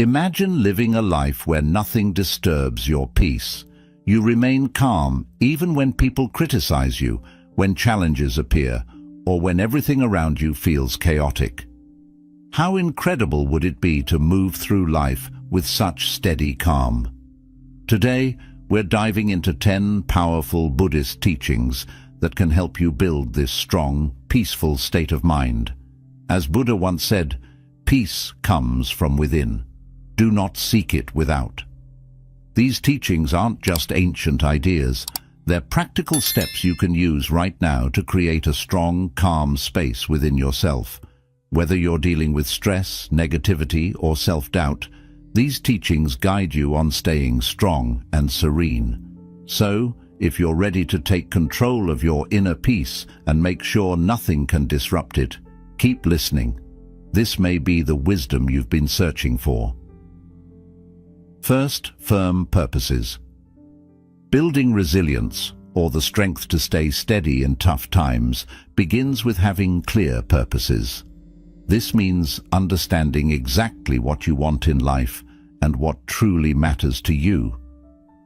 Imagine living a life where nothing disturbs your peace. You remain calm even when people criticize you, when challenges appear, or when everything around you feels chaotic. How incredible would it be to move through life with such steady calm? Today, we're diving into 10 powerful Buddhist teachings that can help you build this strong, peaceful state of mind. As Buddha once said, peace comes from within. Do not seek it without. These teachings aren't just ancient ideas. They're practical steps you can use right now to create a strong, calm space within yourself. Whether you're dealing with stress, negativity, or self-doubt, these teachings guide you on staying strong and serene. So, if you're ready to take control of your inner peace and make sure nothing can disrupt it, keep listening. This may be the wisdom you've been searching for. First, firm purposes. Building resilience, or the strength to stay steady in tough times, begins with having clear purposes. This means understanding exactly what you want in life and what truly matters to you.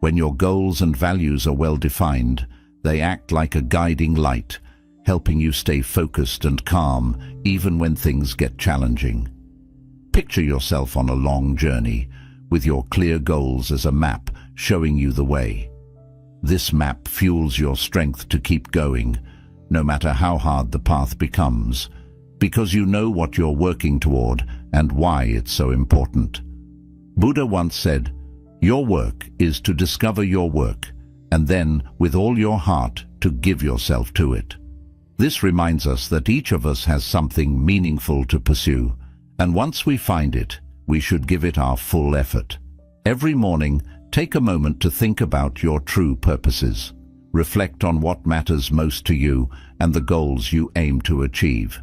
When your goals and values are well defined, they act like a guiding light, helping you stay focused and calm even when things get challenging. Picture yourself on a long journey, with your clear goals as a map showing you the way. This map fuels your strength to keep going, no matter how hard the path becomes, because you know what you're working toward and why it's so important. Buddha once said, "Your work is to discover your work, and then, with all your heart, to give yourself to it." This reminds us that each of us has something meaningful to pursue, and once we find it, we should give it our full effort. Every morning, take a moment to think about your true purposes. Reflect on what matters most to you and the goals you aim to achieve.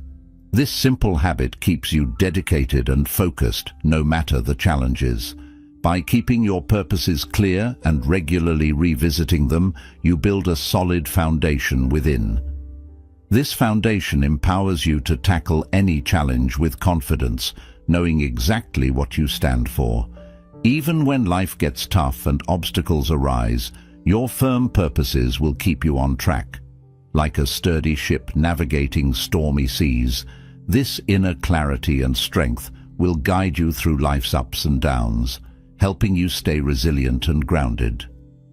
This simple habit keeps you dedicated and focused no matter the challenges. By keeping your purposes clear and regularly revisiting them, you build a solid foundation within. This foundation empowers you to tackle any challenge with confidence, knowing exactly what you stand for. Even when life gets tough and obstacles arise, your firm purposes will keep you on track. Like a sturdy ship navigating stormy seas, this inner clarity and strength will guide you through life's ups and downs, helping you stay resilient and grounded.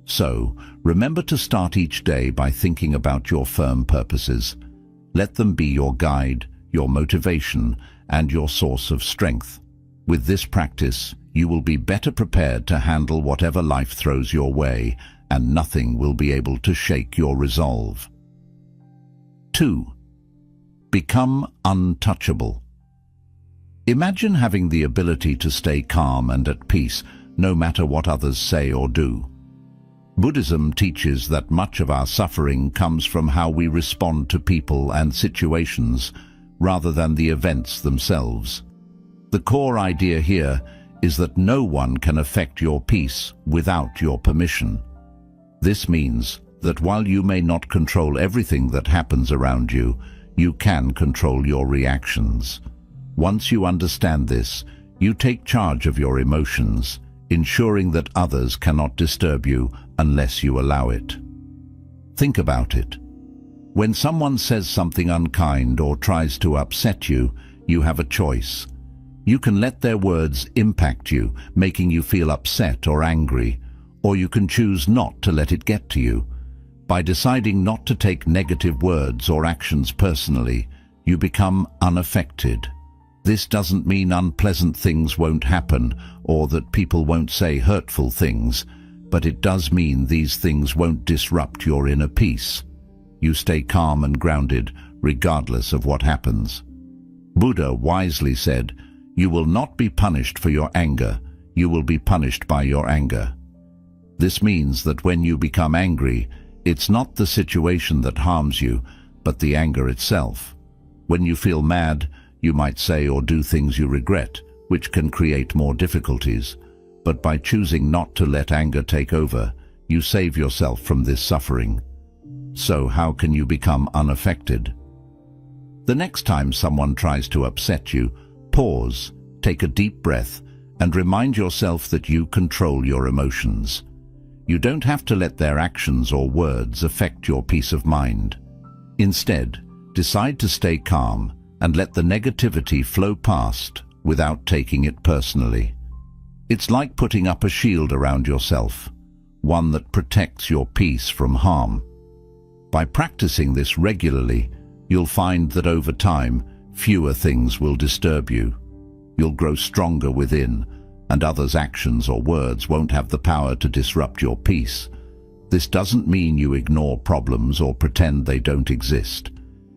So, remember to start each day by thinking about your firm purposes. Let them be your guide, your motivation, and your source of strength. With this practice, you will be better prepared to handle whatever life throws your way, and nothing will be able to shake your resolve. 2. Become untouchable. Imagine having the ability to stay calm and at peace, no matter what others say or do. Buddhism teaches that much of our suffering comes from how we respond to people and situations, rather than the events themselves. The core idea here is that no one can affect your peace without your permission. This means that while you may not control everything that happens around you, you can control your reactions. Once you understand this, you take charge of your emotions, ensuring that others cannot disturb you unless you allow it. Think about it. When someone says something unkind or tries to upset you, you have a choice. You can let their words impact you, making you feel upset or angry, or you can choose not to let it get to you. By deciding not to take negative words or actions personally, you become unaffected. This doesn't mean unpleasant things won't happen or that people won't say hurtful things, but it does mean these things won't disrupt your inner peace. You stay calm and grounded regardless of what happens. Buddha wisely said, "You will not be punished for your anger, you will be punished by your anger." This means that when you become angry, it's not the situation that harms you, but the anger itself. When you feel mad, you might say or do things you regret, which can create more difficulties. But by choosing not to let anger take over, you save yourself from this suffering. So how can you become unaffected? The next time someone tries to upset you, pause, take a deep breath, and remind yourself that you control your emotions. You don't have to let their actions or words affect your peace of mind. Instead, decide to stay calm and let the negativity flow past without taking it personally. It's like putting up a shield around yourself, one that protects your peace from harm. By practicing this regularly, you'll find that over time, fewer things will disturb you. You'll grow stronger within, and others' actions or words won't have the power to disrupt your peace. This doesn't mean you ignore problems or pretend they don't exist.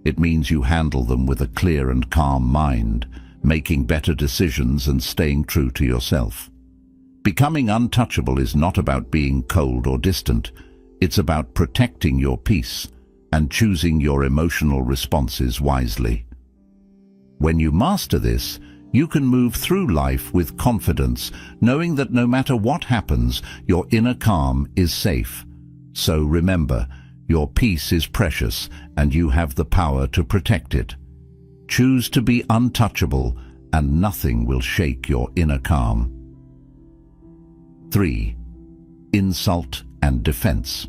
It means you handle them with a clear and calm mind, making better decisions and staying true to yourself. Becoming untouchable is not about being cold or distant. It's about protecting your peace and choosing your emotional responses wisely. When you master this, you can move through life with confidence, knowing that no matter what happens, your inner calm is safe. So remember, your peace is precious and you have the power to protect it. Choose to be untouchable and nothing will shake your inner calm. 3. Insult and defense.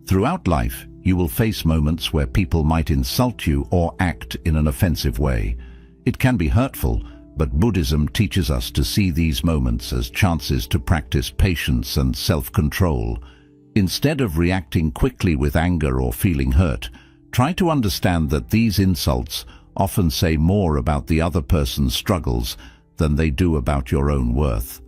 Throughout life, you will face moments where people might insult you or act in an offensive way. It can be hurtful, but Buddhism teaches us to see these moments as chances to practice patience and self-control. Instead of reacting quickly with anger or feeling hurt, try to understand that these insults often say more about the other person's struggles than they do about your own worth.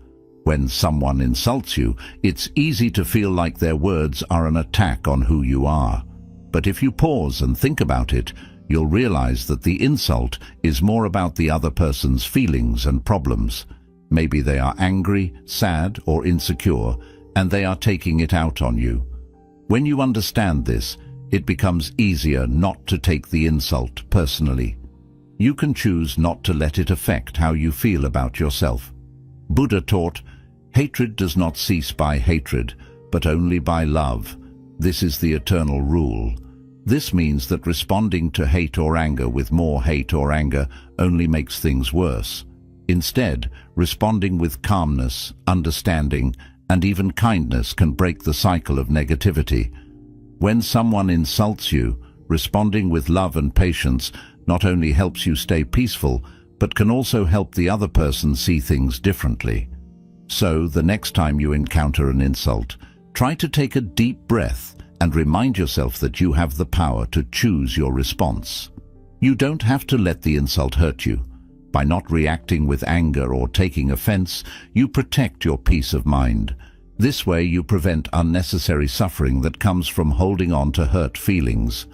When someone insults you, it's easy to feel like their words are an attack on who you are. But if you pause and think about it, you'll realize that the insult is more about the other person's feelings and problems. Maybe they are angry, sad, or insecure, and they are taking it out on you. When you understand this, it becomes easier not to take the insult personally. You can choose not to let it affect how you feel about yourself. Buddha taught, "Hatred does not cease by hatred, but only by love. This is the eternal rule." This means that responding to hate or anger with more hate or anger only makes things worse. Instead, responding with calmness, understanding, and even kindness can break the cycle of negativity. When someone insults you, responding with love and patience not only helps you stay peaceful, but can also help the other person see things differently. So, the next time you encounter an insult, try to take a deep breath and remind yourself that you have the power to choose your response. You don't have to let the insult hurt you. By not reacting with anger or taking offense, you protect your peace of mind. This way you prevent unnecessary suffering that comes from holding on to hurt feelings.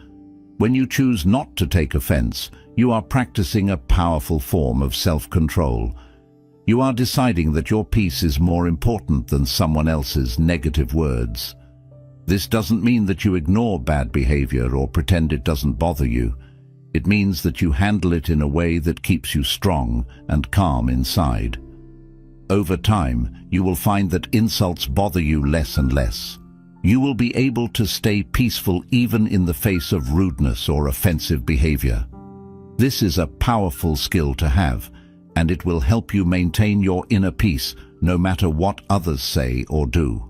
When you choose not to take offense, you are practicing a powerful form of self-control. You are deciding that your peace is more important than someone else's negative words. This doesn't mean that you ignore bad behavior or pretend it doesn't bother you. It means that you handle it in a way that keeps you strong and calm inside. Over time, you will find that insults bother you less and less. You will be able to stay peaceful even in the face of rudeness or offensive behavior. This is a powerful skill to have, and it will help you maintain your inner peace no matter what others say or do.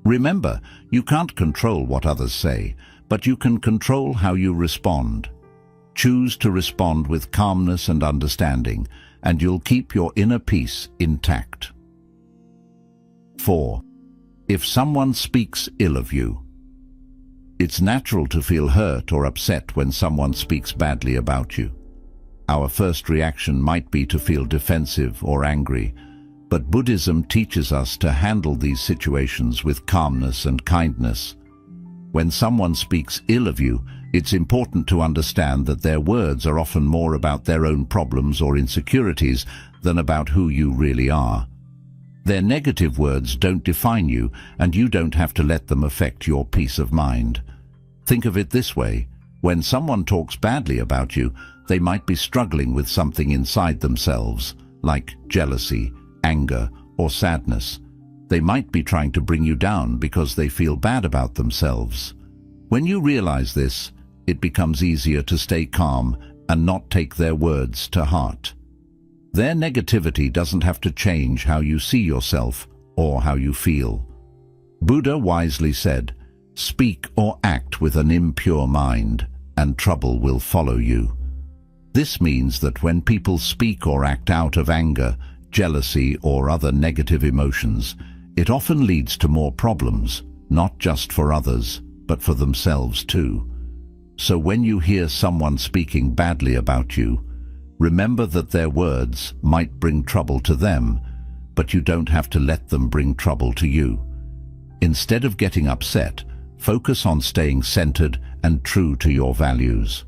Remember, you can't control what others say, but you can control how you respond. Choose to respond with calmness and understanding, and you'll keep your inner peace intact. 4. If someone speaks ill of you. It's natural to feel hurt or upset when someone speaks badly about you. Our first reaction might be to feel defensive or angry, but Buddhism teaches us to handle these situations with calmness and kindness. When someone speaks ill of you, it's important to understand that their words are often more about their own problems or insecurities than about who you really are. Their negative words don't define you, and you don't have to let them affect your peace of mind. Think of it this way: when someone talks badly about you, they might be struggling with something inside themselves, like jealousy, anger, or sadness. They might be trying to bring you down because they feel bad about themselves. When you realize this, it becomes easier to stay calm and not take their words to heart. Their negativity doesn't have to change how you see yourself or how you feel. Buddha wisely said, "Speak or act with an impure mind, and trouble will follow you." This means that when people speak or act out of anger, jealousy, or other negative emotions, it often leads to more problems, not just for others, but for themselves too. So when you hear someone speaking badly about you, remember that their words might bring trouble to them, but you don't have to let them bring trouble to you. Instead of getting upset, focus on staying centered and true to your values.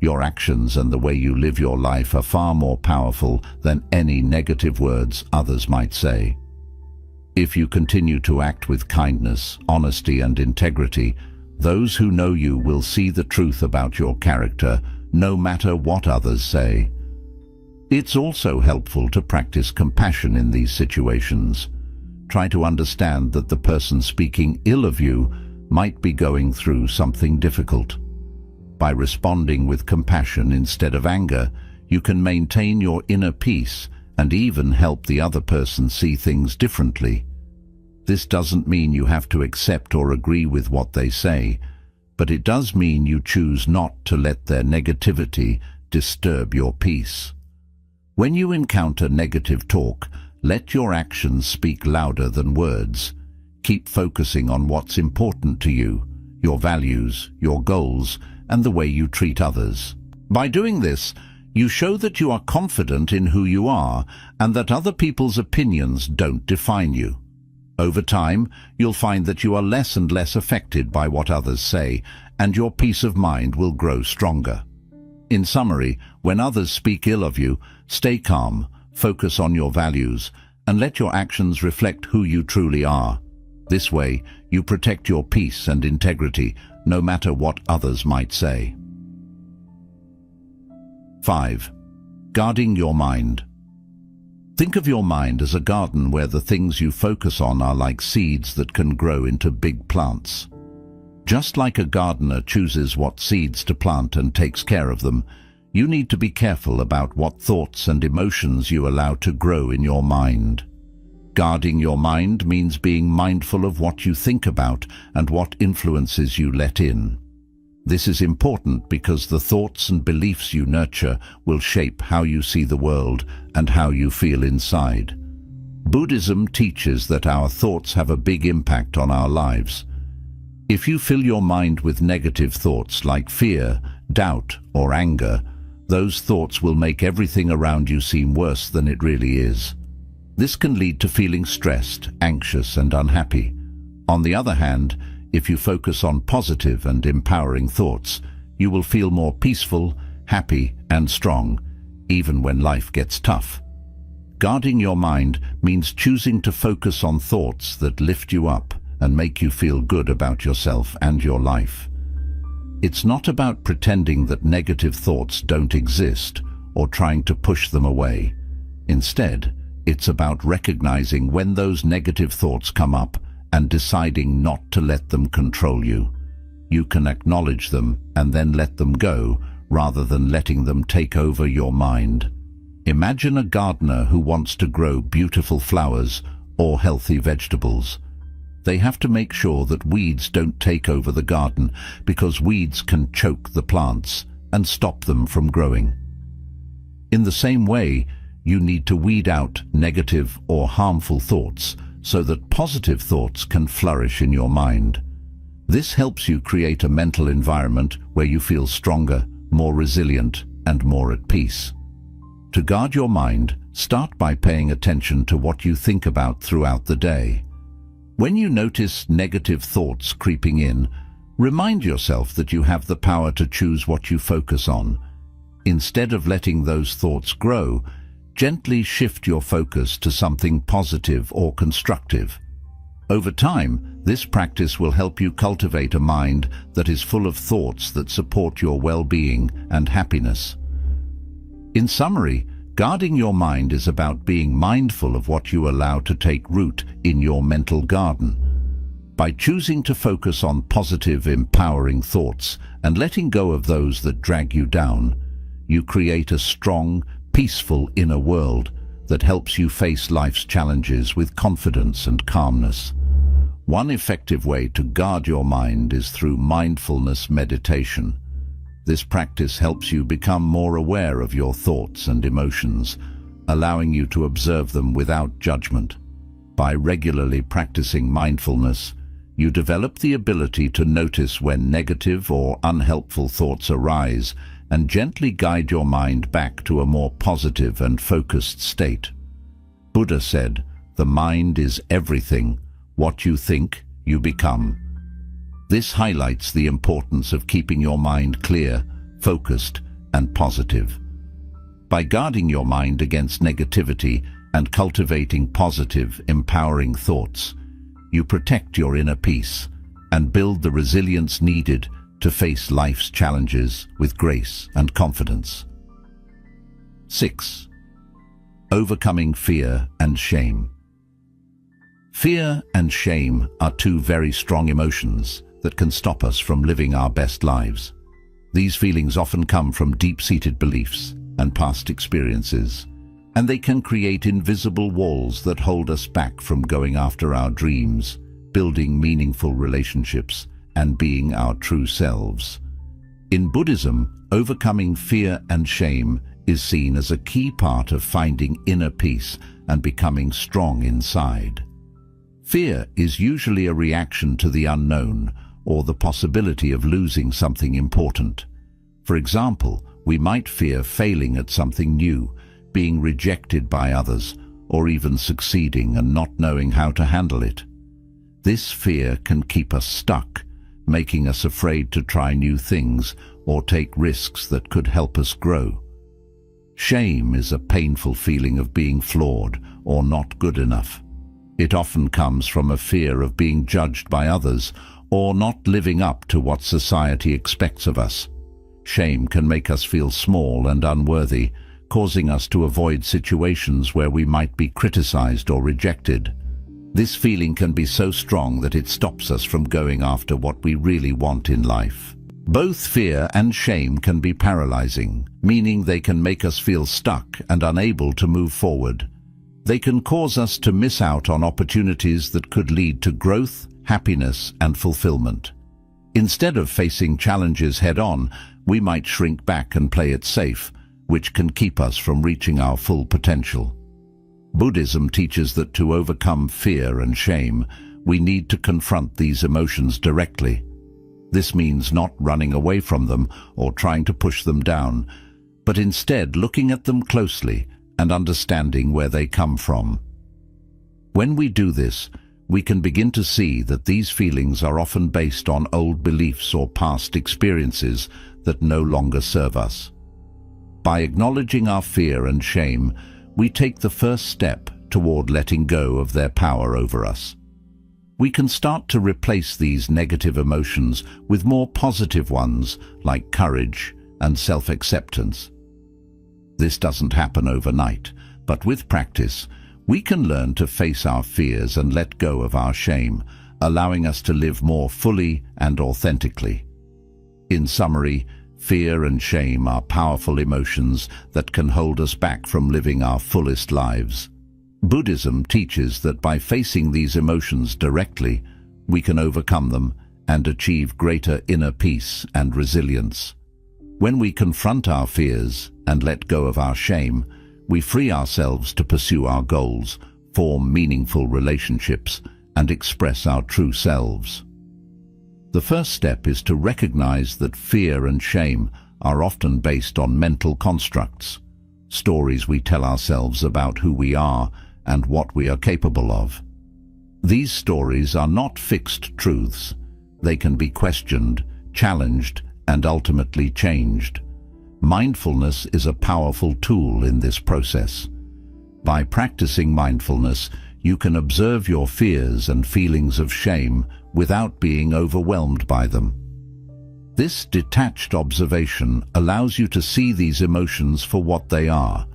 Your actions and the way you live your life are far more powerful than any negative words others might say. If you continue to act with kindness, honesty, and integrity, those who know you will see the truth about your character, no matter what others say. It's also helpful to practice compassion in these situations. Try to understand that the person speaking ill of you might be going through something difficult. By responding with compassion instead of anger, you can maintain your inner peace and even help the other person see things differently. This doesn't mean you have to accept or agree with what they say, but it does mean you choose not to let their negativity disturb your peace. When you encounter negative talk, let your actions speak louder than words. Keep focusing on what's important to you, your values, your goals, and the way you treat others. By doing this, you show that you are confident in who you are and that other people's opinions don't define you. Over time, you'll find that you are less and less affected by what others say, and your peace of mind will grow stronger. In summary, when others speak ill of you, stay calm, focus on your values, and let your actions reflect who you truly are. This way, you protect your peace and integrity, no matter what others might say. 5. Guarding your mind. Think of your mind as a garden where the things you focus on are like seeds that can grow into big plants. Just like a gardener chooses what seeds to plant and takes care of them, you need to be careful about what thoughts and emotions you allow to grow in your mind. Guarding your mind means being mindful of what you think about and what influences you let in. This is important because the thoughts and beliefs you nurture will shape how you see the world and how you feel inside. Buddhism teaches that our thoughts have a big impact on our lives. If you fill your mind with negative thoughts like fear, doubt, or anger, those thoughts will make everything around you seem worse than it really is. This can lead to feeling stressed, anxious, and unhappy. On the other hand, if you focus on positive and empowering thoughts, you will feel more peaceful, happy, and strong, even when life gets tough. Guarding your mind means choosing to focus on thoughts that lift you up and make you feel good about yourself and your life. It's not about pretending that negative thoughts don't exist or trying to push them away. Instead, it's about recognizing when those negative thoughts come up and deciding not to let them control you. You can acknowledge them and then let them go, rather than letting them take over your mind. Imagine a gardener who wants to grow beautiful flowers or healthy vegetables. They have to make sure that weeds don't take over the garden, because weeds can choke the plants and stop them from growing. In the same way, you need to weed out negative or harmful thoughts so that positive thoughts can flourish in your mind. This helps you create a mental environment where you feel stronger, more resilient, and more at peace. To guard your mind, start by paying attention to what you think about throughout the day. When you notice negative thoughts creeping in, remind yourself that you have the power to choose what you focus on. Instead of letting those thoughts grow, gently shift your focus to something positive or constructive. Over time, this practice will help you cultivate a mind that is full of thoughts that support your well-being and happiness. In summary, guarding your mind is about being mindful of what you allow to take root in your mental garden. By choosing to focus on positive, empowering thoughts and letting go of those that drag you down, you create a strong, peaceful inner world that helps you face life's challenges with confidence and calmness. One effective way to guard your mind is through mindfulness meditation. This practice helps you become more aware of your thoughts and emotions, allowing you to observe them without judgment. By regularly practicing mindfulness, you develop the ability to notice when negative or unhelpful thoughts arise and gently guide your mind back to a more positive and focused state. Buddha said, "The mind is everything. What you think, you become." This highlights the importance of keeping your mind clear, focused, and positive. By guarding your mind against negativity and cultivating positive, empowering thoughts, you protect your inner peace and build the resilience needed to face life's challenges with grace and confidence. 6. Overcoming fear and shame. Fear and shame are two very strong emotions that can stop us from living our best lives. These feelings often come from deep-seated beliefs and past experiences, and they can create invisible walls that hold us back from going after our dreams, building meaningful relationships, and being our true selves. In Buddhism, overcoming fear and shame is seen as a key part of finding inner peace and becoming strong inside. Fear is usually a reaction to the unknown or the possibility of losing something important. For example, we might fear failing at something new, being rejected by others, or even succeeding and not knowing how to handle it. This fear can keep us stuck, making us afraid to try new things or take risks that could help us grow. Shame is a painful feeling of being flawed or not good enough. It often comes from a fear of being judged by others or not living up to what society expects of us. Shame can make us feel small and unworthy, causing us to avoid situations where we might be criticized or rejected. This feeling can be so strong that it stops us from going after what we really want in life. Both fear and shame can be paralyzing, meaning they can make us feel stuck and unable to move forward. They can cause us to miss out on opportunities that could lead to growth, happiness, and fulfillment. Instead of facing challenges head-on, we might shrink back and play it safe, which can keep us from reaching our full potential. Buddhism teaches that to overcome fear and shame, we need to confront these emotions directly. This means not running away from them or trying to push them down, but instead looking at them closely and understanding where they come from. When we do this, we can begin to see that these feelings are often based on old beliefs or past experiences that no longer serve us. By acknowledging our fear and shame, we take the first step toward letting go of their power over us. We can start to replace these negative emotions with more positive ones like courage and self-acceptance. This doesn't happen overnight, but with practice, we can learn to face our fears and let go of our shame, allowing us to live more fully and authentically. In summary, fear and shame are powerful emotions that can hold us back from living our fullest lives. Buddhism teaches that by facing these emotions directly, we can overcome them and achieve greater inner peace and resilience. When we confront our fears and let go of our shame, we free ourselves to pursue our goals, form meaningful relationships, and express our true selves. The first step is to recognize that fear and shame are often based on mental constructs, stories we tell ourselves about who we are and what we are capable of. These stories are not fixed truths. They can be questioned, challenged, and ultimately changed. Mindfulness is a powerful tool in this process. By practicing mindfulness, you can observe your fears and feelings of shame without being overwhelmed by them. This detached observation allows you to see these emotions for what they are,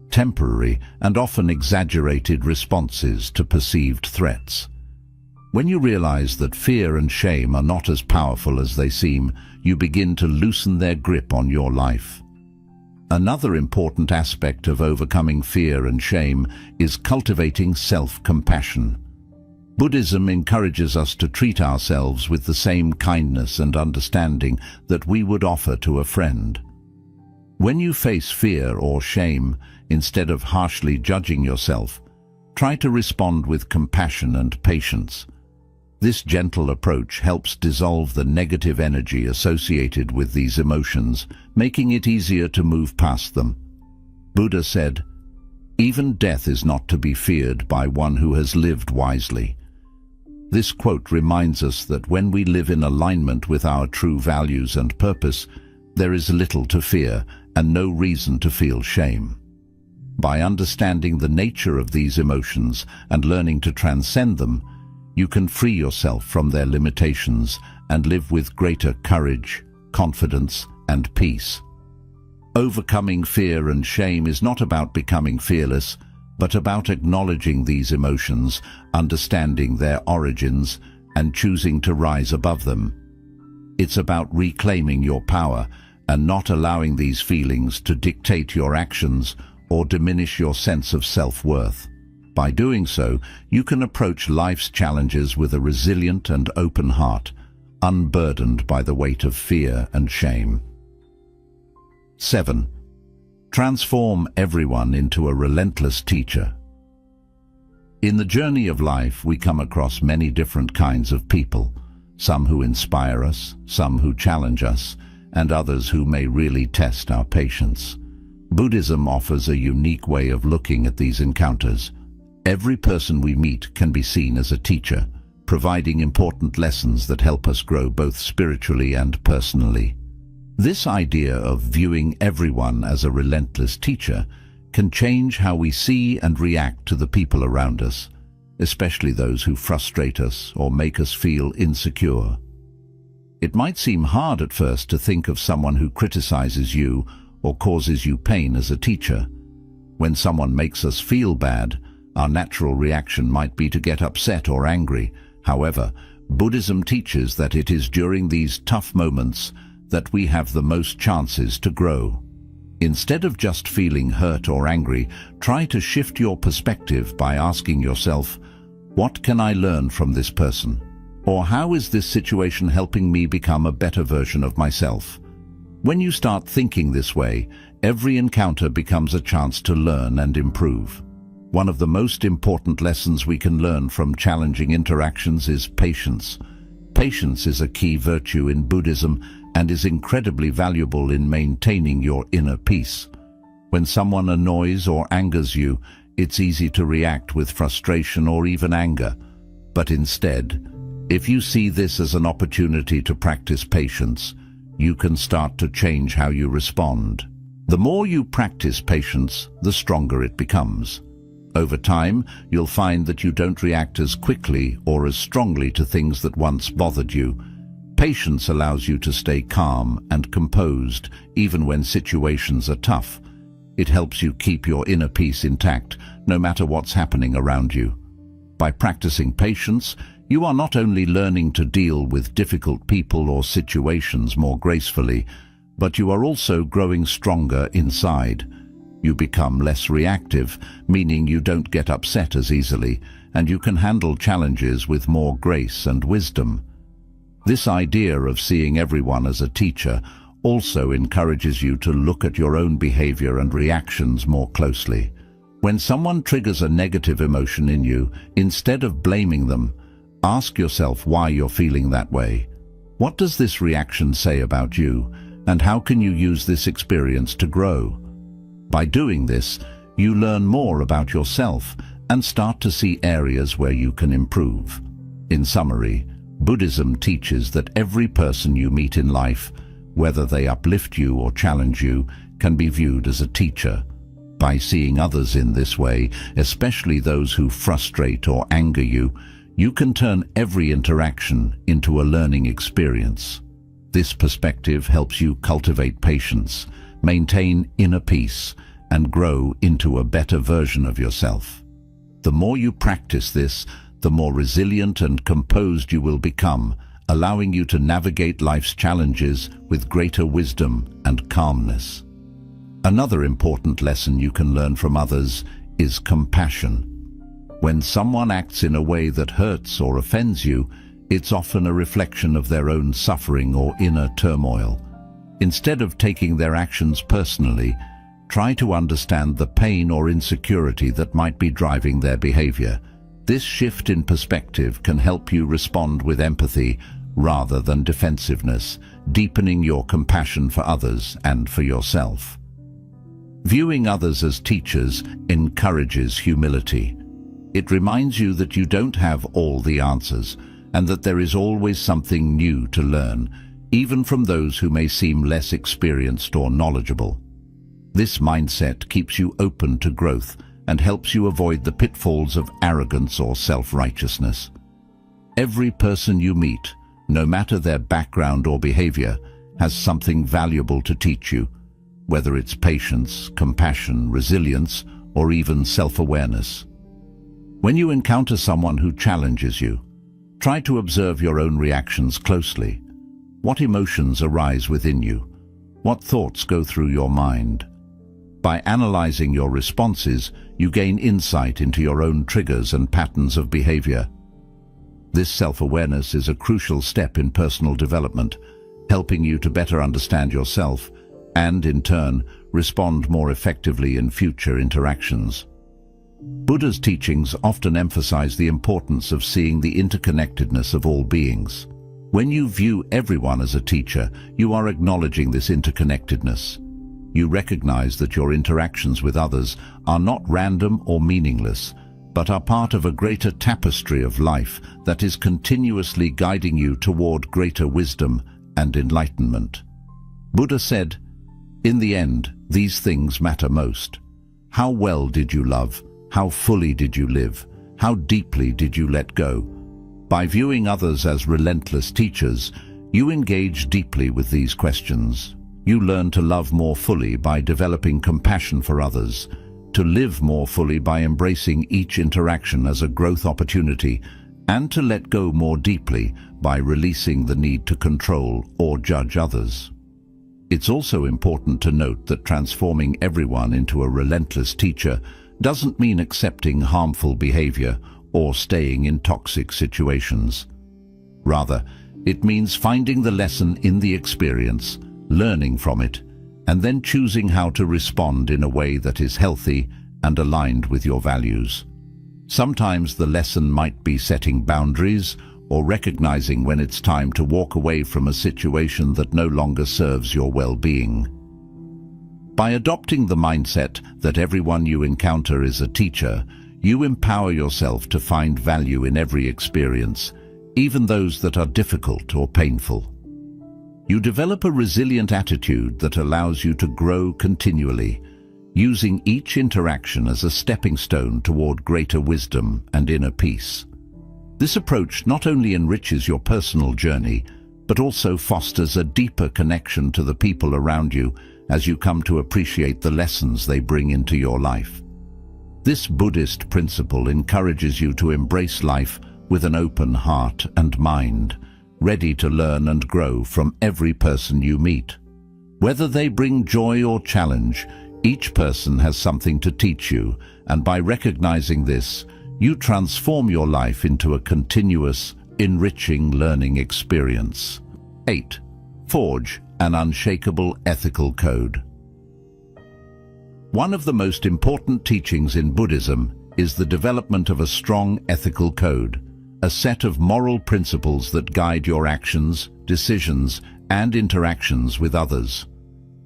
temporary and often exaggerated responses to perceived threats. When you realize that fear and shame are not as powerful as they seem, you begin to loosen their grip on your life. Another important aspect of overcoming fear and shame is cultivating self-compassion. Buddhism encourages us to treat ourselves with the same kindness and understanding that we would offer to a friend. When you face fear or shame, instead of harshly judging yourself, try to respond with compassion and patience. This gentle approach helps dissolve the negative energy associated with these emotions, making it easier to move past them. Buddha said, "Even death is not to be feared by one who has lived wisely." This quote reminds us that when we live in alignment with our true values and purpose, there is little to fear and no reason to feel shame. By understanding the nature of these emotions and learning to transcend them, you can free yourself from their limitations and live with greater courage, confidence, and peace. Overcoming fear and shame is not about becoming fearless, but about acknowledging these emotions, understanding their origins, and choosing to rise above them. It's about reclaiming your power and not allowing these feelings to dictate your actions or diminish your sense of self-worth. By doing so, you can approach life's challenges with a resilient and open heart, unburdened by the weight of fear and shame. 7. Transform everyone into a relentless teacher. In the journey of life, we come across many different kinds of people, some who inspire us, some who challenge us, and others who may really test our patience. Buddhism offers a unique way of looking at these encounters. Every person we meet can be seen as a teacher, providing important lessons that help us grow both spiritually and personally. This idea of viewing everyone as a relentless teacher can change how we see and react to the people around us, especially those who frustrate us or make us feel insecure. It might seem hard at first to think of someone who criticizes you or causes you pain as a teacher. When someone makes us feel bad, our natural reaction might be to get upset or angry. However, Buddhism teaches that it is during these tough moments that we have the most chances to grow. Instead of just feeling hurt or angry, try to shift your perspective by asking yourself, "What can I learn from this person?" Or "How is this situation helping me become a better version of myself?" When you start thinking this way, every encounter becomes a chance to learn and improve. One of the most important lessons we can learn from challenging interactions is patience. Patience is a key virtue in Buddhism and is incredibly valuable in maintaining your inner peace. When someone annoys or angers you, it's easy to react with frustration or even anger. But instead, if you see this as an opportunity to practice patience, you can start to change how you respond. The more you practice patience, the stronger it becomes. Over time, you'll find that you don't react as quickly or as strongly to things that once bothered you. Patience allows you to stay calm and composed even when situations are tough. It helps you keep your inner peace intact, no matter what's happening around you. By practicing patience, you are not only learning to deal with difficult people or situations more gracefully, but you are also growing stronger inside. You become less reactive, meaning you don't get upset as easily, and you can handle challenges with more grace and wisdom. This idea of seeing everyone as a teacher also encourages you to look at your own behavior and reactions more closely. When someone triggers a negative emotion in you, instead of blaming them, ask yourself why you're feeling that way. What does this reaction say about you, and how can you use this experience to grow? By doing this, you learn more about yourself and start to see areas where you can improve. In summary, Buddhism teaches that every person you meet in life, whether they uplift you or challenge you, can be viewed as a teacher. By seeing others in this way, especially those who frustrate or anger you, you can turn every interaction into a learning experience. This perspective helps you cultivate patience, maintain inner peace, and grow into a better version of yourself. The more you practice this, the more resilient and composed you will become, allowing you to navigate life's challenges with greater wisdom and calmness. Another important lesson you can learn from others is compassion. When someone acts in a way that hurts or offends you, it's often a reflection of their own suffering or inner turmoil. Instead of taking their actions personally, try to understand the pain or insecurity that might be driving their behavior. This shift in perspective can help you respond with empathy rather than defensiveness, deepening your compassion for others and for yourself. Viewing others as teachers encourages humility. It reminds you that you don't have all the answers, and that there is always something new to learn, even from those who may seem less experienced or knowledgeable. This mindset keeps you open to growth and helps you avoid the pitfalls of arrogance or self-righteousness. Every person you meet, no matter their background or behavior, has something valuable to teach you, whether it's patience, compassion, resilience, or even self-awareness. When you encounter someone who challenges you, try to observe your own reactions closely. What emotions arise within you? What thoughts go through your mind? By analyzing your responses, you gain insight into your own triggers and patterns of behavior. This self-awareness is a crucial step in personal development, helping you to better understand yourself and, in turn, respond more effectively in future interactions. Buddha's teachings often emphasize the importance of seeing the interconnectedness of all beings. When you view everyone as a teacher, you are acknowledging this interconnectedness. You recognize that your interactions with others are not random or meaningless, but are part of a greater tapestry of life that is continuously guiding you toward greater wisdom and enlightenment. Buddha said, "In the end, these things matter most. How well did you love? How fully did you live? How deeply did you let go?" By viewing others as relentless teachers, you engage deeply with these questions. You learn to love more fully by developing compassion for others, to live more fully by embracing each interaction as a growth opportunity, and to let go more deeply by releasing the need to control or judge others. It's also important to note that transforming everyone into a relentless teacher doesn't mean accepting harmful behavior or staying in toxic situations. Rather, it means finding the lesson in the experience, learning from it, and then choosing how to respond in a way that is healthy and aligned with your values. Sometimes the lesson might be setting boundaries or recognizing when it's time to walk away from a situation that no longer serves your well-being. By adopting the mindset that everyone you encounter is a teacher, you empower yourself to find value in every experience, even those that are difficult or painful. You develop a resilient attitude that allows you to grow continually, using each interaction as a stepping stone toward greater wisdom and inner peace. This approach not only enriches your personal journey, but also fosters a deeper connection to the people around you as you come to appreciate the lessons they bring into your life. This Buddhist principle encourages you to embrace life with an open heart and mind, ready to learn and grow from every person you meet. Whether they bring joy or challenge, each person has something to teach you, and by recognizing this, you transform your life into a continuous, enriching learning experience. 8. Forge an unshakable ethical code. One of the most important teachings in Buddhism is the development of a strong ethical code, a set of moral principles that guide your actions, decisions, and interactions with others.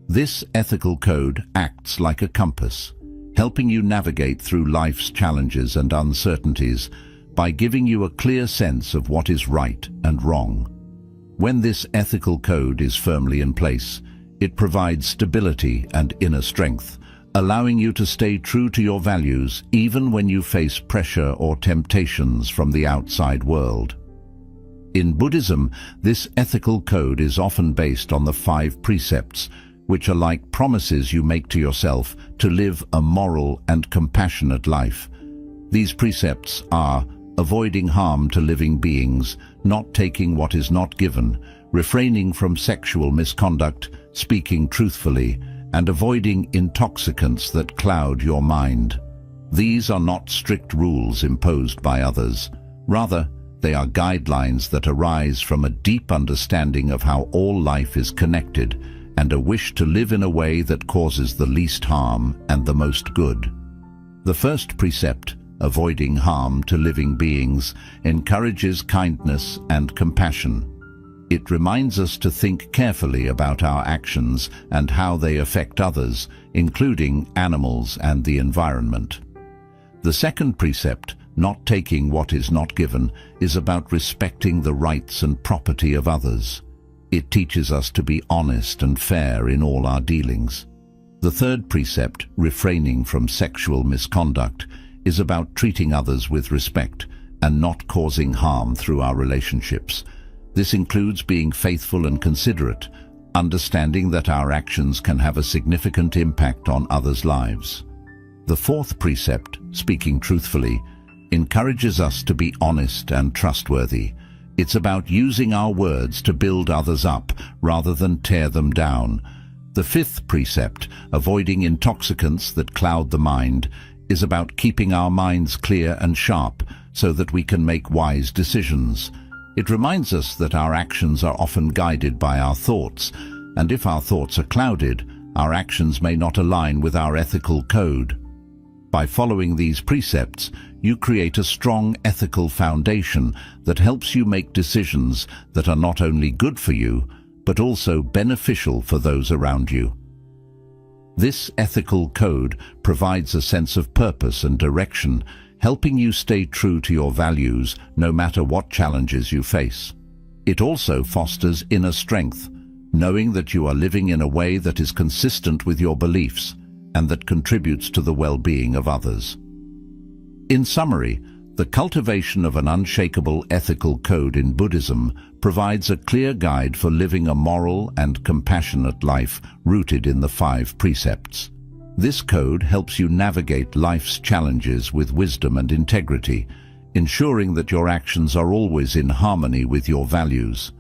This ethical code acts like a compass, helping you navigate through life's challenges and uncertainties by giving you a clear sense of what is right and wrong. When this ethical code is firmly in place, it provides stability and inner strength, allowing you to stay true to your values even when you face pressure or temptations from the outside world. In Buddhism, this ethical code is often based on the 5 precepts, which are like promises you make to yourself to live a moral and compassionate life. These precepts are avoiding harm to living beings, not taking what is not given, refraining from sexual misconduct, speaking truthfully, and avoiding intoxicants that cloud your mind. These are not strict rules imposed by others. Rather, they are guidelines that arise from a deep understanding of how all life is connected and a wish to live in a way that causes the least harm and the most good. The first precept, avoiding harm to living beings, encourages kindness and compassion. It reminds us to think carefully about our actions and how they affect others, including animals and the environment. The second precept, not taking what is not given, is about respecting the rights and property of others. It teaches us to be honest and fair in all our dealings. The third precept, refraining from sexual misconduct, is about treating others with respect and not causing harm through our relationships. This includes being faithful and considerate, understanding that our actions can have a significant impact on others' lives. The fourth precept, speaking truthfully, encourages us to be honest and trustworthy. It's about using our words to build others up rather than tear them down. The fifth precept, avoiding intoxicants that cloud the mind, is about keeping our minds clear and sharp so that we can make wise decisions. It reminds us that our actions are often guided by our thoughts, and if our thoughts are clouded, our actions may not align with our ethical code. By following these precepts, you create a strong ethical foundation that helps you make decisions that are not only good for you, but also beneficial for those around you. This ethical code provides a sense of purpose and direction, helping you stay true to your values no matter what challenges you face. It also fosters inner strength, knowing that you are living in a way that is consistent with your beliefs and that contributes to the well-being of others. In summary, the cultivation of an unshakable ethical code in Buddhism provides a clear guide for living a moral and compassionate life rooted in the 5 precepts. This code helps you navigate life's challenges with wisdom and integrity, ensuring that your actions are always in harmony with your values.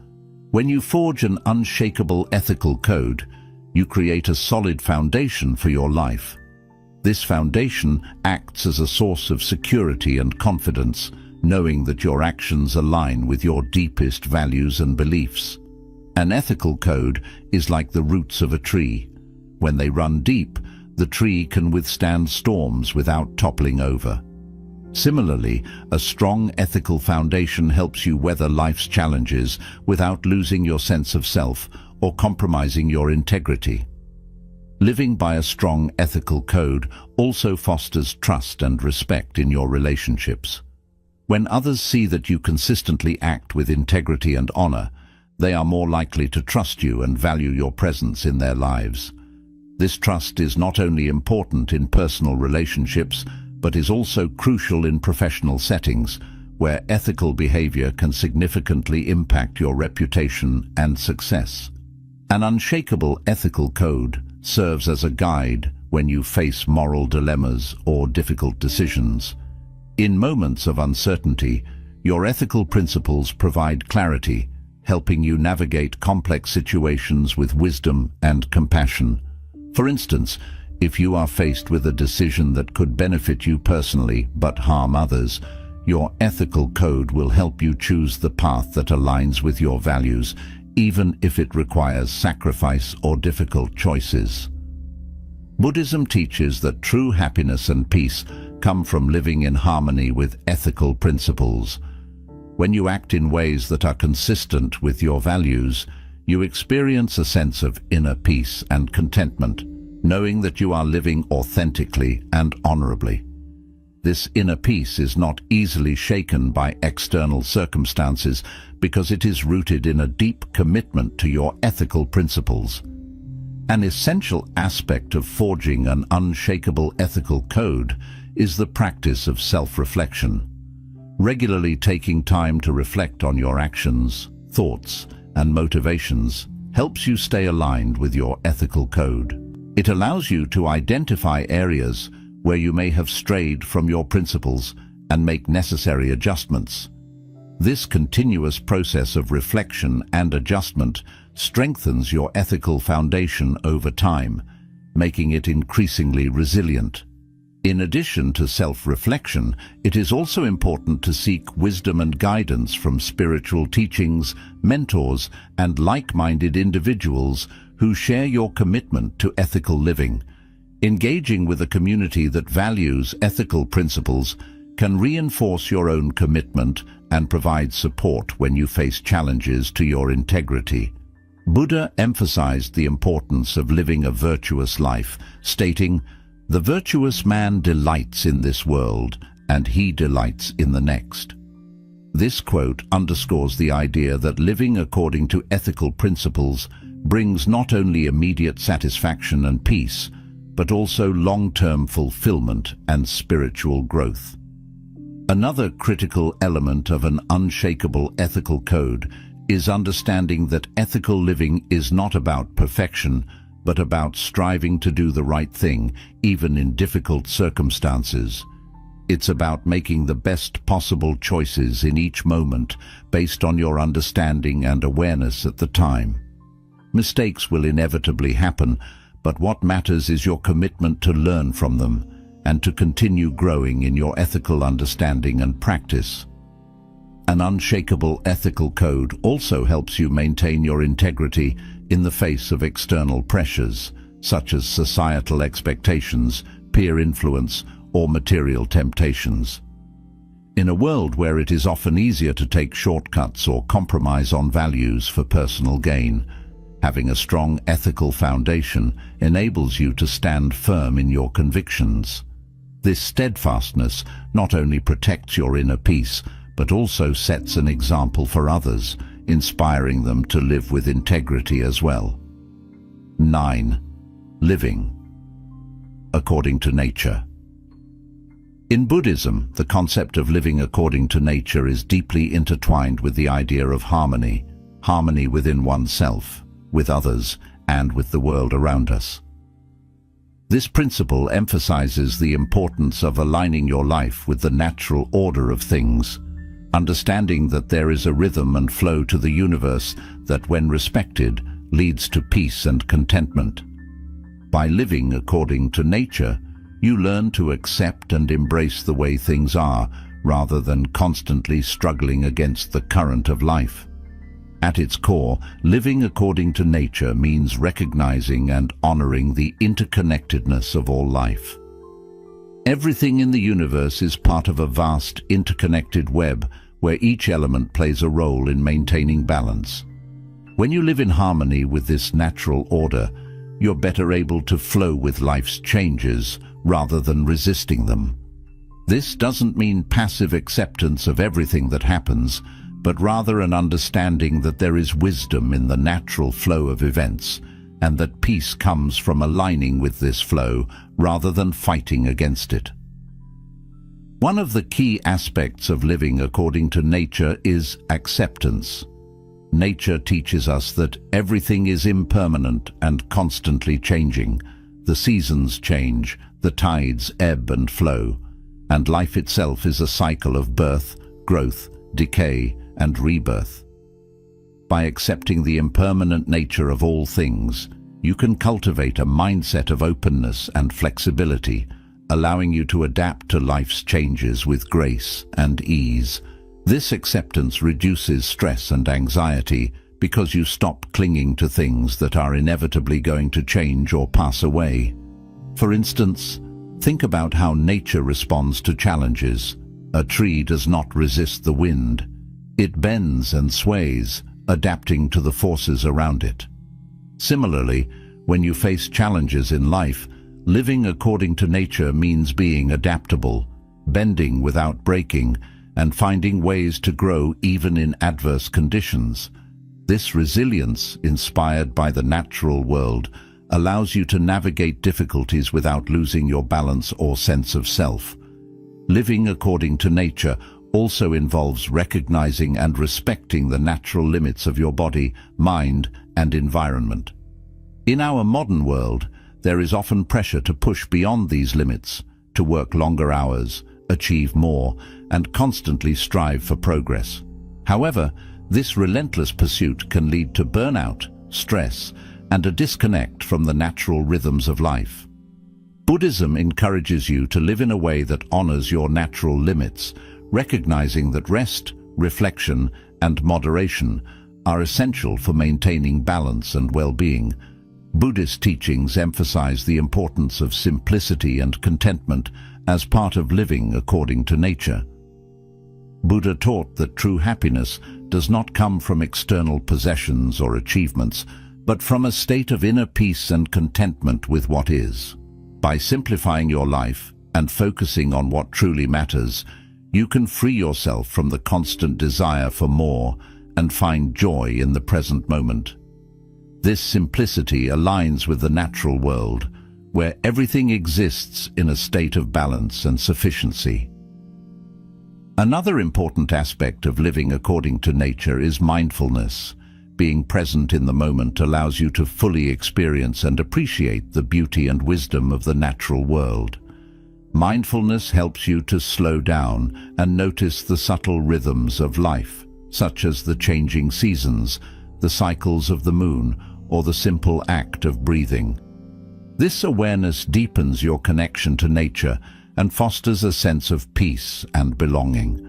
When you forge an unshakable ethical code, you create a solid foundation for your life. This foundation acts as a source of security and confidence, knowing that your actions align with your deepest values and beliefs. An ethical code is like the roots of a tree. When they run deep, the tree can withstand storms without toppling over. Similarly, a strong ethical foundation helps you weather life's challenges without losing your sense of self or compromising your integrity. Living by a strong ethical code also fosters trust and respect in your relationships. When others see that you consistently act with integrity and honor, they are more likely to trust you and value your presence in their lives. This trust is not only important in personal relationships, but is also crucial in professional settings, where ethical behavior can significantly impact your reputation and success. An unshakable ethical code serves as a guide when you face moral dilemmas or difficult decisions. In moments of uncertainty, your ethical principles provide clarity, helping you navigate complex situations with wisdom and compassion. For instance, if you are faced with a decision that could benefit you personally but harm others, your ethical code will help you choose the path that aligns with your values, even if it requires sacrifice or difficult choices. Buddhism teaches that true happiness and peace come from living in harmony with ethical principles. When you act in ways that are consistent with your values, you experience a sense of inner peace and contentment, knowing that you are living authentically and honorably. This inner peace is not easily shaken by external circumstances because it is rooted in a deep commitment to your ethical principles. An essential aspect of forging an unshakable ethical code is the practice of self-reflection. Regularly taking time to reflect on your actions, thoughts, and motivations helps you stay aligned with your ethical code. It allows you to identify areas where you may have strayed from your principles and make necessary adjustments. This continuous process of reflection and adjustment strengthens your ethical foundation over time, making it increasingly resilient. In addition to self-reflection, it is also important to seek wisdom and guidance from spiritual teachings, mentors, and like-minded individuals who share your commitment to ethical living. Engaging with a community that values ethical principles can reinforce your own commitment and provide support when you face challenges to your integrity. Buddha emphasized the importance of living a virtuous life, stating, "The virtuous man delights in this world, and he delights in the next." This quote underscores the idea that living according to ethical principles brings not only immediate satisfaction and peace, but also long-term fulfillment and spiritual growth. Another critical element of an unshakable ethical code is understanding that ethical living is not about perfection, but about striving to do the right thing, even in difficult circumstances. It's about making the best possible choices in each moment based on your understanding and awareness at the time. Mistakes will inevitably happen, but what matters is your commitment to learn from them and to continue growing in your ethical understanding and practice. An unshakable ethical code also helps you maintain your integrity in the face of external pressures, such as societal expectations, peer influence, or material temptations. In a world where it is often easier to take shortcuts or compromise on values for personal gain, having a strong ethical foundation enables you to stand firm in your convictions. This steadfastness not only protects your inner peace, but also sets an example for others, inspiring them to live with integrity as well. 9. Living according to nature. In Buddhism, the concept of living according to nature is deeply intertwined with the idea of harmony within oneself, with others, and with the world around us. This principle emphasizes the importance of aligning your life with the natural order of things, understanding that there is a rhythm and flow to the universe that, when respected, leads to peace and contentment. By living according to nature, you learn to accept and embrace the way things are, rather than constantly struggling against the current of life. At its core, living according to nature means recognizing and honoring the interconnectedness of all life. Everything in the universe is part of a vast, interconnected web where each element plays a role in maintaining balance. When you live in harmony with this natural order, you're better able to flow with life's changes rather than resisting them. This doesn't mean passive acceptance of everything that happens, but rather an understanding that there is wisdom in the natural flow of events, and that peace comes from aligning with this flow rather than fighting against it. One of the key aspects of living according to nature is acceptance. Nature teaches us that everything is impermanent and constantly changing. The seasons change, the tides ebb and flow, and life itself is a cycle of birth, growth, decay, and rebirth. By accepting the impermanent nature of all things, you can cultivate a mindset of openness and flexibility, allowing you to adapt to life's changes with grace and ease. This acceptance reduces stress and anxiety because you stop clinging to things that are inevitably going to change or pass away. For instance, think about how nature responds to challenges. A tree does not resist the wind. It bends and sways, adapting to the forces around it. Similarly, when you face challenges in life, living according to nature means being adaptable, bending without breaking, and finding ways to grow even in adverse conditions. This resilience, inspired by the natural world, allows you to navigate difficulties without losing your balance or sense of self. Living according to nature also involves recognizing and respecting the natural limits of your body, mind, and environment. In our modern world, there is often pressure to push beyond these limits, to work longer hours, achieve more, and constantly strive for progress. However, this relentless pursuit can lead to burnout, stress, and a disconnect from the natural rhythms of life. Buddhism encourages you to live in a way that honors your natural limits, recognizing that rest, reflection, and moderation are essential for maintaining balance and well-being. Buddhist teachings emphasize the importance of simplicity and contentment as part of living according to nature. Buddha taught that true happiness does not come from external possessions or achievements, but from a state of inner peace and contentment with what is. By simplifying your life and focusing on what truly matters, you can free yourself from the constant desire for more and find joy in the present moment. This simplicity aligns with the natural world, where everything exists in a state of balance and sufficiency. Another important aspect of living according to nature is mindfulness. Being present in the moment allows you to fully experience and appreciate the beauty and wisdom of the natural world. Mindfulness helps you to slow down and notice the subtle rhythms of life, such as the changing seasons, the cycles of the moon, or the simple act of breathing. This awareness deepens your connection to nature and fosters a sense of peace and belonging.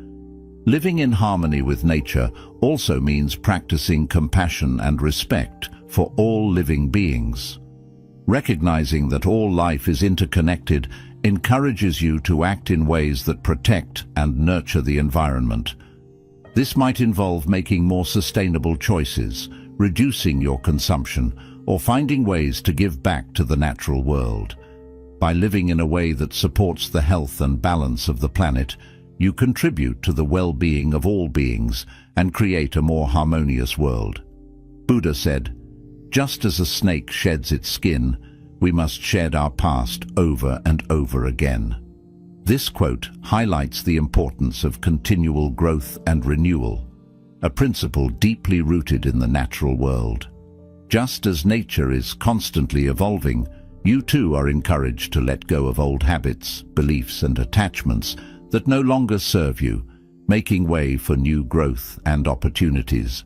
Living in harmony with nature also means practicing compassion and respect for all living beings. Recognizing that all life is interconnected encourages you to act in ways that protect and nurture the environment. This might involve making more sustainable choices, reducing your consumption, or finding ways to give back to the natural world. By living in a way that supports the health and balance of the planet, you contribute to the well-being of all beings and create a more harmonious world. Buddha said, "Just as a snake sheds its skin, we must shed our past over and over again." This quote highlights the importance of continual growth and renewal, a principle deeply rooted in the natural world. Just as nature is constantly evolving, you too are encouraged to let go of old habits, beliefs, and attachments that no longer serve you, making way for new growth and opportunities.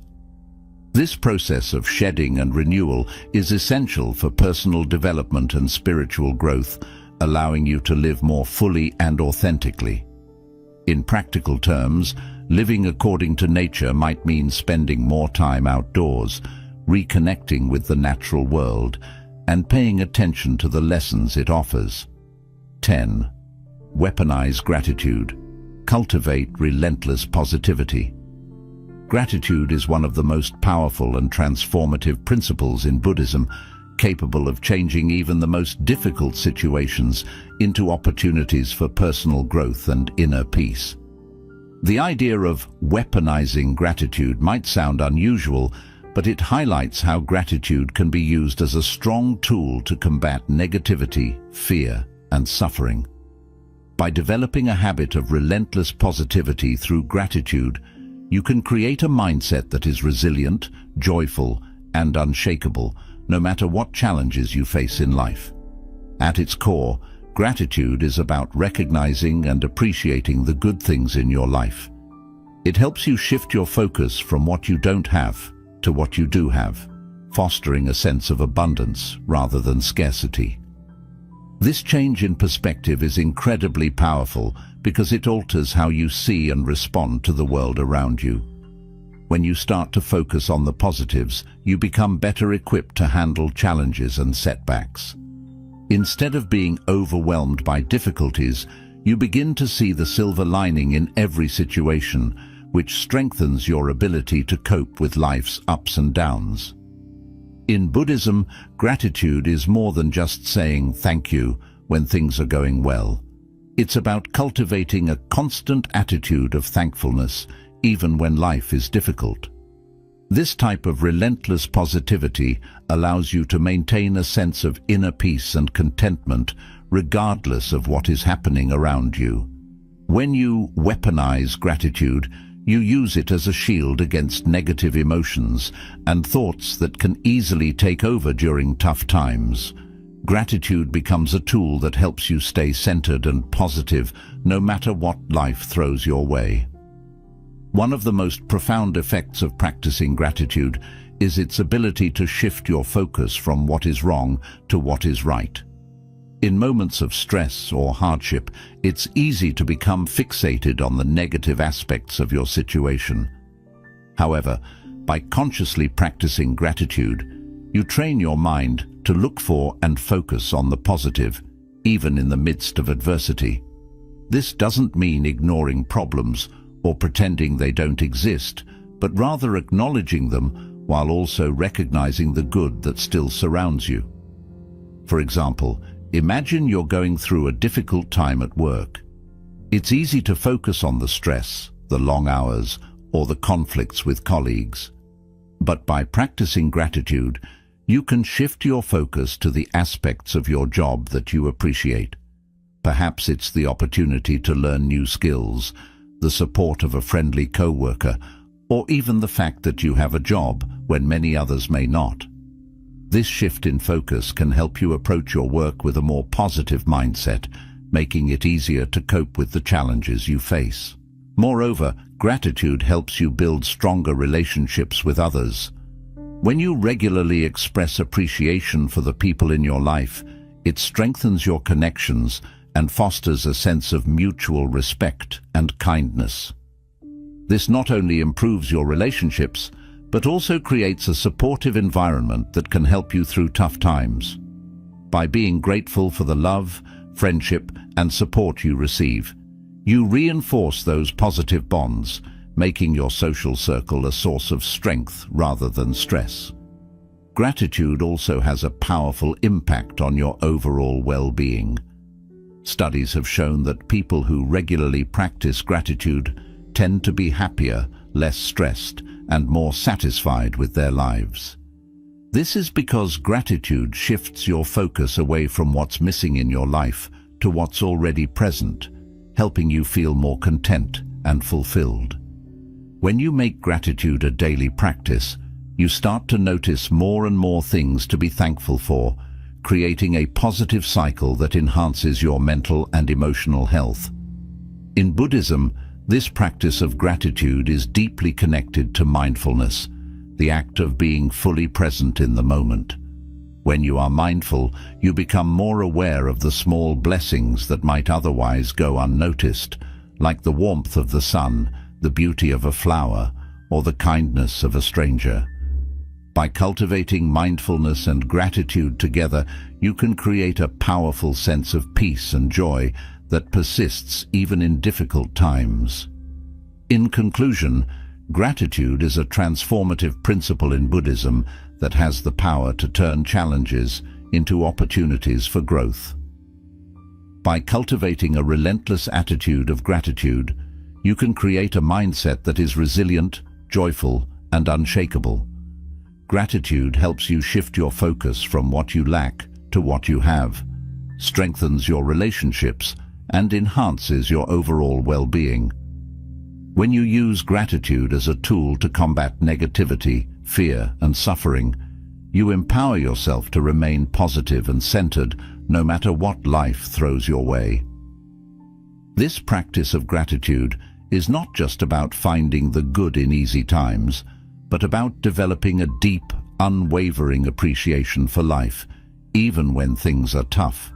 This process of shedding and renewal is essential for personal development and spiritual growth, allowing you to live more fully and authentically. In practical terms, living according to nature might mean spending more time outdoors, reconnecting with the natural world, and paying attention to the lessons it offers. 10. Weaponize gratitude. Cultivate relentless positivity. Gratitude is one of the most powerful and transformative principles in Buddhism, capable of changing even the most difficult situations into opportunities for personal growth and inner peace. The idea of weaponizing gratitude might sound unusual, but it highlights how gratitude can be used as a strong tool to combat negativity, fear, and suffering. By developing a habit of relentless positivity through gratitude, you can create a mindset that is resilient, joyful, and unshakable, no matter what challenges you face in life. At its core, gratitude is about recognizing and appreciating the good things in your life. It helps you shift your focus from what you don't have to what you do have, fostering a sense of abundance rather than scarcity. This change in perspective is incredibly powerful because it alters how you see and respond to the world around you. When you start to focus on the positives, you become better equipped to handle challenges and setbacks. Instead of being overwhelmed by difficulties, you begin to see the silver lining in every situation, which strengthens your ability to cope with life's ups and downs. In Buddhism, gratitude is more than just saying thank you when things are going well. It's about cultivating a constant attitude of thankfulness, even when life is difficult. This type of relentless positivity allows you to maintain a sense of inner peace and contentment, regardless of what is happening around you. When you weaponize gratitude, you use it as a shield against negative emotions and thoughts that can easily take over during tough times. Gratitude becomes a tool that helps you stay centered and positive no matter what life throws your way. One of the most profound effects of practicing gratitude is its ability to shift your focus from what is wrong to what is right. In moments of stress or hardship, it's easy to become fixated on the negative aspects of your situation. However, by consciously practicing gratitude, you train your mind to look for and focus on the positive, even in the midst of adversity. This doesn't mean ignoring problems or pretending they don't exist, but rather acknowledging them while also recognizing the good that still surrounds you. For example, imagine you're going through a difficult time at work. It's easy to focus on the stress, the long hours, or the conflicts with colleagues. But by practicing gratitude, you can shift your focus to the aspects of your job that you appreciate. Perhaps it's the opportunity to learn new skills, the support of a friendly co-worker, or even the fact that you have a job when many others may not. This shift in focus can help you approach your work with a more positive mindset, making it easier to cope with the challenges you face. Moreover, gratitude helps you build stronger relationships with others. When you regularly express appreciation for the people in your life, it strengthens your connections and fosters a sense of mutual respect and kindness. This not only improves your relationships, but also creates a supportive environment that can help you through tough times. By being grateful for the love, friendship, and support you receive, you reinforce those positive bonds, making your social circle a source of strength rather than stress. Gratitude also has a powerful impact on your overall well-being. Studies have shown that people who regularly practice gratitude tend to be happier, less stressed, and more satisfied with their lives. This is because gratitude shifts your focus away from what's missing in your life to what's already present, helping you feel more content and fulfilled. When you make gratitude a daily practice, you start to notice more and more things to be thankful for, creating a positive cycle that enhances your mental and emotional health. In Buddhism, this practice of gratitude is deeply connected to mindfulness, the act of being fully present in the moment. When you are mindful, you become more aware of the small blessings that might otherwise go unnoticed, like the warmth of the sun, the beauty of a flower, or the kindness of a stranger. By cultivating mindfulness and gratitude together, you can create a powerful sense of peace and joy that persists even in difficult times. In conclusion, gratitude is a transformative principle in Buddhism that has the power to turn challenges into opportunities for growth. By cultivating a relentless attitude of gratitude, you can create a mindset that is resilient, joyful, and unshakable. Gratitude helps you shift your focus from what you lack to what you have, strengthens your relationships, and enhances your overall well-being. When you use gratitude as a tool to combat negativity, fear, and suffering, you empower yourself to remain positive and centered no matter what life throws your way. This practice of gratitude is not just about finding the good in easy times, but about developing a deep, unwavering appreciation for life, even when things are tough.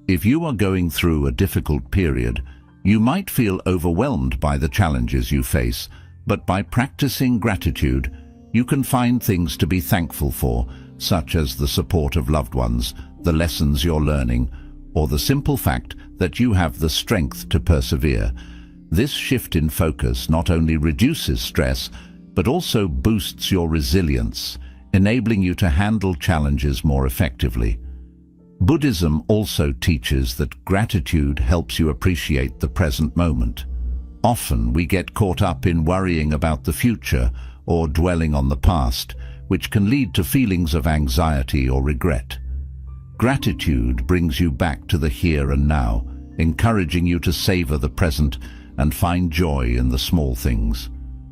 If you are going through a difficult period, you might feel overwhelmed by the challenges you face, but by practicing gratitude, you can find things to be thankful for, such as the support of loved ones, the lessons you're learning, or the simple fact that you have the strength to persevere. This shift in focus not only reduces stress, but also boosts your resilience, enabling you to handle challenges more effectively. Buddhism also teaches that gratitude helps you appreciate the present moment. Often we get caught up in worrying about the future or dwelling on the past, which can lead to feelings of anxiety or regret. Gratitude brings you back to the here and now, encouraging you to savor the present and find joy in the small things.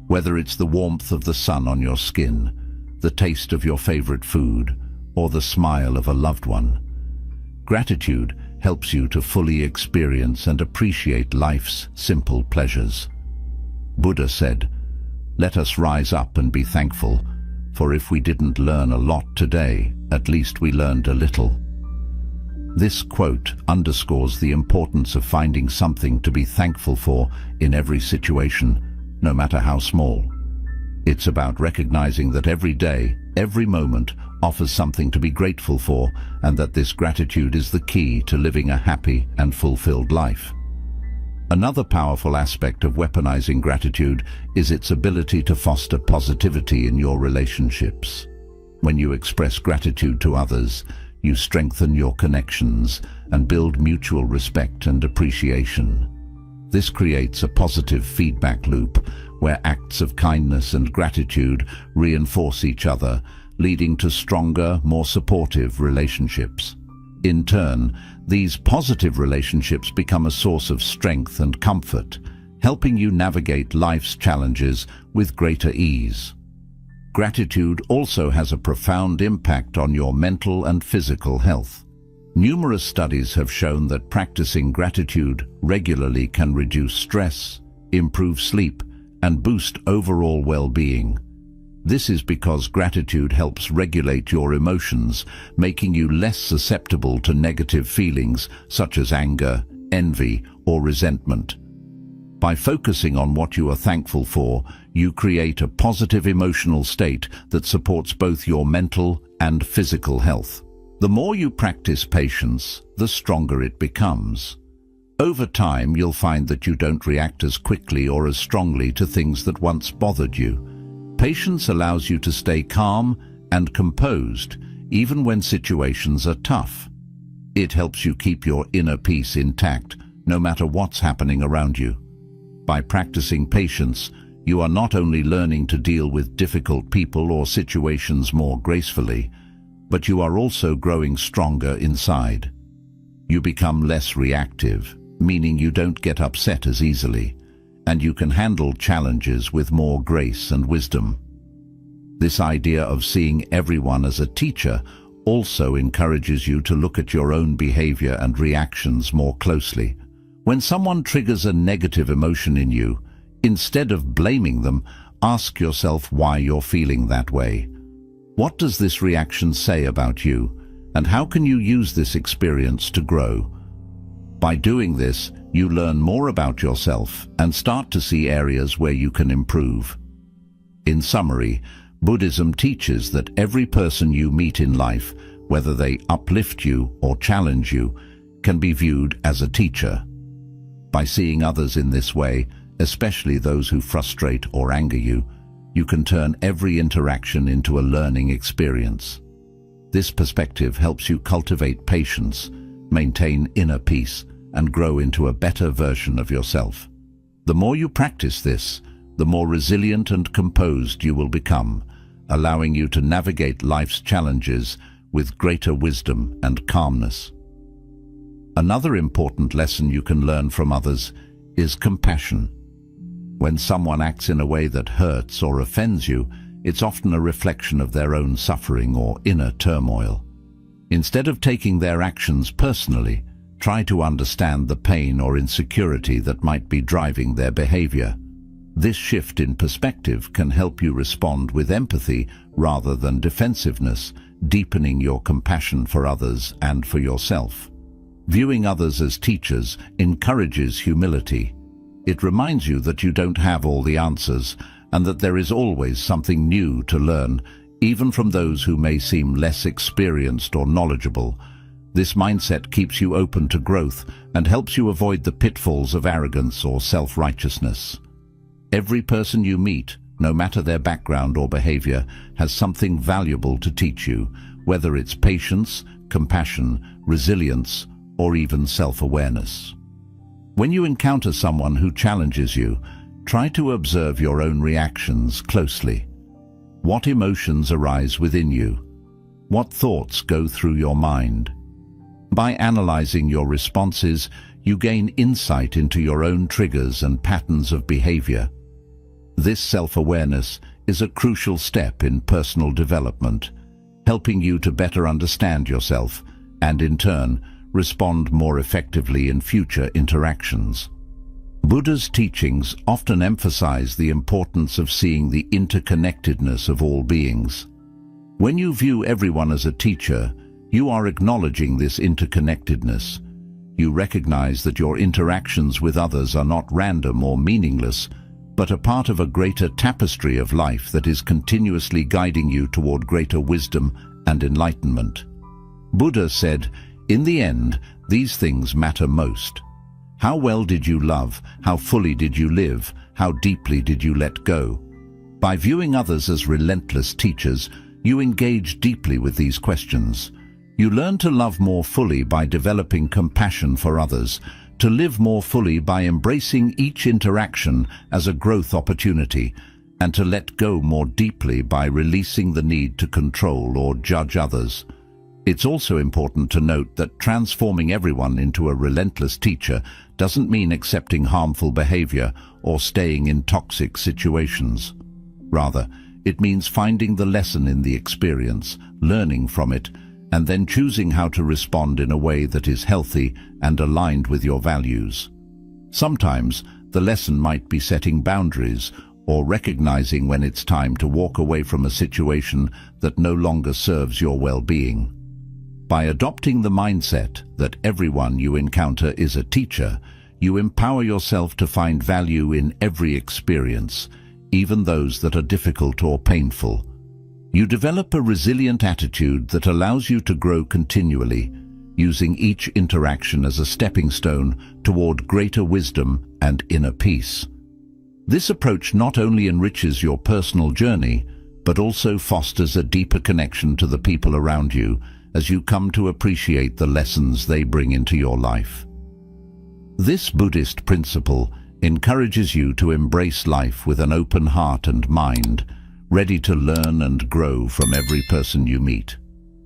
Whether it's the warmth of the sun on your skin, the taste of your favorite food, or the smile of a loved one. Gratitude helps you to fully experience and appreciate life's simple pleasures. Buddha said, "Let us rise up and be thankful, for if we didn't learn a lot today, at least we learned a little. This quote underscores the importance of finding something to be thankful for in every situation, no matter how small. It's about recognizing that every day, every moment, offers something to be grateful for, and that this gratitude is the key to living a happy and fulfilled life. Another powerful aspect of weaponizing gratitude is its ability to foster positivity in your relationships. When you express gratitude to others, you strengthen your connections and build mutual respect and appreciation. This creates a positive feedback loop where acts of kindness and gratitude reinforce each other, leading to stronger, more supportive relationships. In turn, these positive relationships become a source of strength and comfort, helping you navigate life's challenges with greater ease. Gratitude also has a profound impact on your mental and physical health. Numerous studies have shown that practicing gratitude regularly can reduce stress, improve sleep, and boost overall well-being. This is because gratitude helps regulate your emotions, making you less susceptible to negative feelings such as anger, envy, or resentment. By focusing on what you are thankful for, you create a positive emotional state that supports both your mental and physical health. The more you practice patience, the stronger it becomes. Over time, you'll find that you don't react as quickly or as strongly to things that once bothered you. Patience allows you to stay calm and composed, even when situations are tough. It helps you keep your inner peace intact, no matter what's happening around you. By practicing patience, you are not only learning to deal with difficult people or situations more gracefully, but you are also growing stronger inside. You become less reactive, meaning you don't get upset as easily, and you can handle challenges with more grace and wisdom. This idea of seeing everyone as a teacher also encourages you to look at your own behavior and reactions more closely. When someone triggers a negative emotion in you, instead of blaming them, ask yourself why you're feeling that way. What does this reaction say about you, and how can you use this experience to grow? By doing this, you learn more about yourself and start to see areas where you can improve. In summary, Buddhism teaches that every person you meet in life, whether they uplift you or challenge you, can be viewed as a teacher. By seeing others in this way, especially those who frustrate or anger you, you can turn every interaction into a learning experience. This perspective helps you cultivate patience, maintain inner peace, and grow into a better version of yourself. The more you practice this, the more resilient and composed you will become, allowing you to navigate life's challenges with greater wisdom and calmness. Another important lesson you can learn from others is compassion. When someone acts in a way that hurts or offends you, it's often a reflection of their own suffering or inner turmoil. Instead of taking their actions personally, try to understand the pain or insecurity that might be driving their behavior. This shift in perspective can help you respond with empathy rather than defensiveness, deepening your compassion for others and for yourself. Viewing others as teachers encourages humility. It reminds you that you don't have all the answers and that there is always something new to learn, even from those who may seem less experienced or knowledgeable. This mindset keeps you open to growth and helps you avoid the pitfalls of arrogance or self-righteousness. Every person you meet, no matter their background or behavior, has something valuable to teach you, whether it's patience, compassion, resilience, or even self-awareness. When you encounter someone who challenges you, try to observe your own reactions closely. What emotions arise within you? What thoughts go through your mind? By analyzing your responses, you gain insight into your own triggers and patterns of behavior. This self-awareness is a crucial step in personal development, helping you to better understand yourself and, in turn, respond more effectively in future interactions. Buddha's teachings often emphasize the importance of seeing the interconnectedness of all beings. When you view everyone as a teacher, you are acknowledging this interconnectedness. You recognize that your interactions with others are not random or meaningless, but a part of a greater tapestry of life that is continuously guiding you toward greater wisdom and enlightenment. Buddha said, "In the end, these things matter most. How well did you love? How fully did you live? How deeply did you let go?" By viewing others as relentless teachers, you engage deeply with these questions. You learn to love more fully by developing compassion for others, to live more fully by embracing each interaction as a growth opportunity, and to let go more deeply by releasing the need to control or judge others. It's also important to note that transforming everyone into a relentless teacher doesn't mean accepting harmful behavior or staying in toxic situations. Rather, it means finding the lesson in the experience, learning from it, and then choosing how to respond in a way that is healthy and aligned with your values. Sometimes, the lesson might be setting boundaries or recognizing when it's time to walk away from a situation that no longer serves your well-being. By adopting the mindset that everyone you encounter is a teacher, you empower yourself to find value in every experience, even those that are difficult or painful. You develop a resilient attitude that allows you to grow continually, using each interaction as a stepping stone toward greater wisdom and inner peace. This approach not only enriches your personal journey, but also fosters a deeper connection to the people around you as you come to appreciate the lessons they bring into your life. This Buddhist principle encourages you to embrace life with an open heart and mind, ready to learn and grow from every person you meet.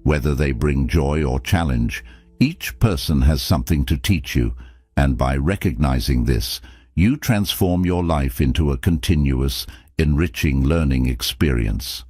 Whether they bring joy or challenge, each person has something to teach you, and by recognizing this, you transform your life into a continuous, enriching learning experience.